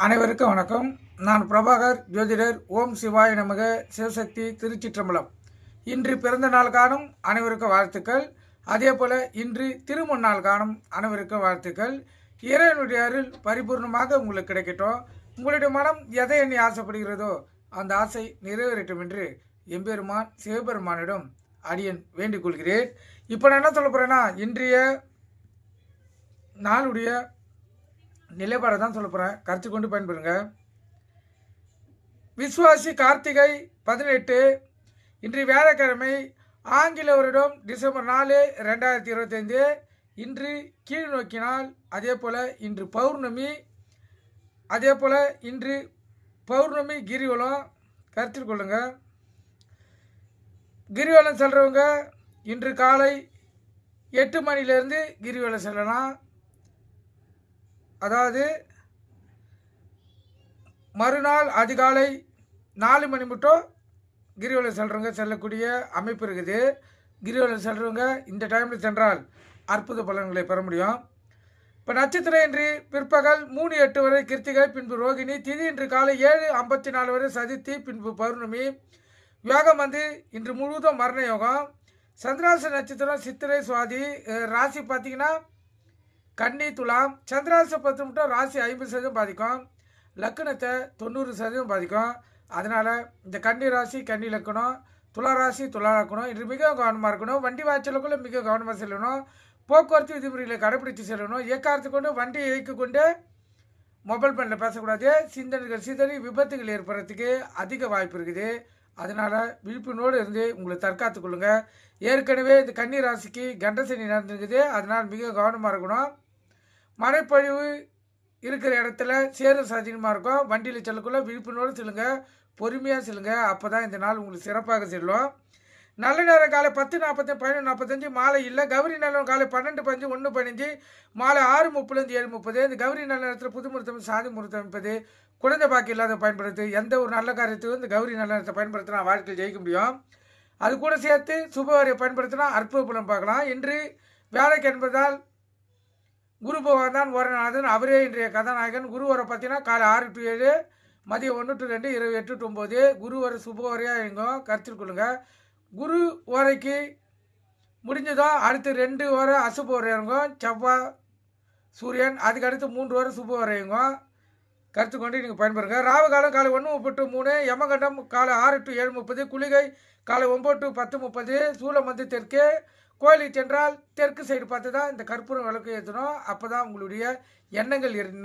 அனைவருக்கும் வணக்கம். நான் பிரபாகர் ஜோதிடர். ஓம் சிவாய நமக. சிவசக்தி திருச்சிற்றம்பலம். இன்று பிறந்த நாள் காணும் அனைவருக்கும் வாழ்த்துக்கள். அதே போல இன்று திருமண நாள் காணும் அனைவருக்கும் வாழ்த்துக்கள். இறைவனுடைய அருள் பரிபூர்ணமாக உங்களுக்கு கிடைக்கட்டும். உங்களுடைய மனம் எதை எண்ணி ஆசைப்படுகிறதோ அந்த ஆசை நிறைவேறட்டும் என்று எம்பெருமான் சிவபெருமானிடம் அடியன் வேண்டிக் கொள்கிறேன். இப்போ நான் என்ன சொல்ல போகிறேன்னா, இன்றைய நாளுடைய நிலைப்பாடை தான் சொல்ல போகிறேன். கருத்து கொண்டு பயன்பெறுங்க. விஸ்வாசி கார்த்திகை 18 இன்று வியாழக்கிழமை, ஆங்கில வருடம் டிசம்பர் 4, 2025. இன்று கீழ் நோக்கினால். அதே போல் இன்று பௌர்ணமி. அதே போல் இன்று பௌர்ணமி கிரிவலம் கருத்தில் கொள்ளுங்க. கிரிவலம் செல்றவங்க இன்று காலை 8 மணிலேருந்து கிரிவலம் செல்லலாம். அதாவது மறுநாள் அதிகாலை 4 மணி மட்டும் கிரிவலம் செல்றவங்க செல்லக்கூடிய அமைப்பு இருக்குது. கிரிவலம் செல்றவங்க இந்த டைமில் சென்றால் அற்புத பலன்களை பெற முடியும். இப்போ நட்சத்திரம் இன்று பிற்பகல் 3:08 வரை கிருத்திகை, பின்பு ரோகிணி. திதி இன்று காலை 7:54 வரை சதுர்த்தி, பின்பு பௌர்ணமி. யோகம் இன்று முழுவதும் மரண யோகம். சந்திராச நட்சத்திரம் சித்திரை, சுவாதி. ராசி பார்த்தீங்கன்னா கன்னி, துலாம். சந்திராசை பற்றி மட்டும் ராசி 50% பாதிக்கும். லக்கணத்தை 90% பாதிக்கும். அதனால் இந்த கன்னி ராசி கன்னி லக்கணம், துலா ராசி துலா லக்கணம் இன்று மிக கவனமாக இருக்கணும். வண்டி வாய்ச்சலுக்குள்ளே மிக கவனமாக செல்லணும். போக்குவரத்து விதிமுறைகளை கடைபிடித்து செல்லணும். இயக்காரத்து கொண்டு வண்டியை இயக்கி கொண்டு மொபைல் ஃபோனில் பேசக்கூடாது. சிந்தனைகள் சிதறி விபத்துகள் ஏற்படுறதுக்கு அதிக வாய்ப்பு இருக்குது. அதனால் விழிப்புணோடு இருந்து உங்களை தற்காத்து கொள்ளுங்கள். ஏற்கனவே இந்த கன்னி ராசிக்கு கண்டசனி நடந்துருக்குது. அதனால் மிக கவனமாக இருக்கணும். மழைப்பொழிவு இருக்கிற இடத்துல சேரும் சாதீனமாக இருக்கும். வண்டியில் செல்லக்குள்ள விழிப்புணோடு செல்லுங்க, பொறுமையாக செல்லுங்க. அப்போ தான் இந்த நாள் உங்களுக்கு சிறப்பாக செல்லும். நல்ல நேரம் காலை 10:45, 11:45. மாலை இல்லை. கௌரி நல்ல காலை 12:05, 1:15. மாலை 6:30 7:30. இந்த கௌரி நல்ல நேரத்தில் புது முகூர்த்தம், சாதி முகூர்த்தம் அமைப்பது, குழந்தை பாக்கி இல்லாத பயன்படுத்து. எந்த ஒரு நல்ல காரியத்துக்கும் இந்த கௌரி நல்ல நேரத்தை பயன்படுத்தினா வாழ்க்கையில் ஜெயிக்க முடியும். அது கூட சேர்த்து சுபவாரியை பயன்படுத்தினா அற்புத பலன் பார்க்கலாம். இன்று வேலைக்கு என்பதால் குரு பகவான் தான் ஓரநாதன். அவரே இன்றைய கதாநாயகன். குரு வரை பார்த்தீங்கன்னா காலை 6 to 7, மதியம் 1 to 2, இரவு 8 to 9. குரு வரை சுபவரையாக இயங்கும். கருத்தில் கொள்ளுங்கள். குரு ஓரைக்கு முடிஞ்சதோ அடுத்து 2 வரை அசுப வரை இறங்கும். செவ்வாய் சூரியன். அதுக்கு அடுத்து 3 வரை சுப வரை இயங்கும். கருத்து கொண்டு நீங்கள் பயன்பெறுங்க. ராவு காலம் காலை 1:30 to 3. யமகண்டம் காலை 6 to 7:30. குளிகை காலை 9 to 10:30. சூலம் தெற்கு. கோயிலுக்கு சென்றால் தெற்கு சைடு பார்த்து தான் இந்த கற்பூரம் விளக்கு ஏற்றணும். அப்போ தான் உங்களுடைய எண்ணங்கள் நிறைவேறும்.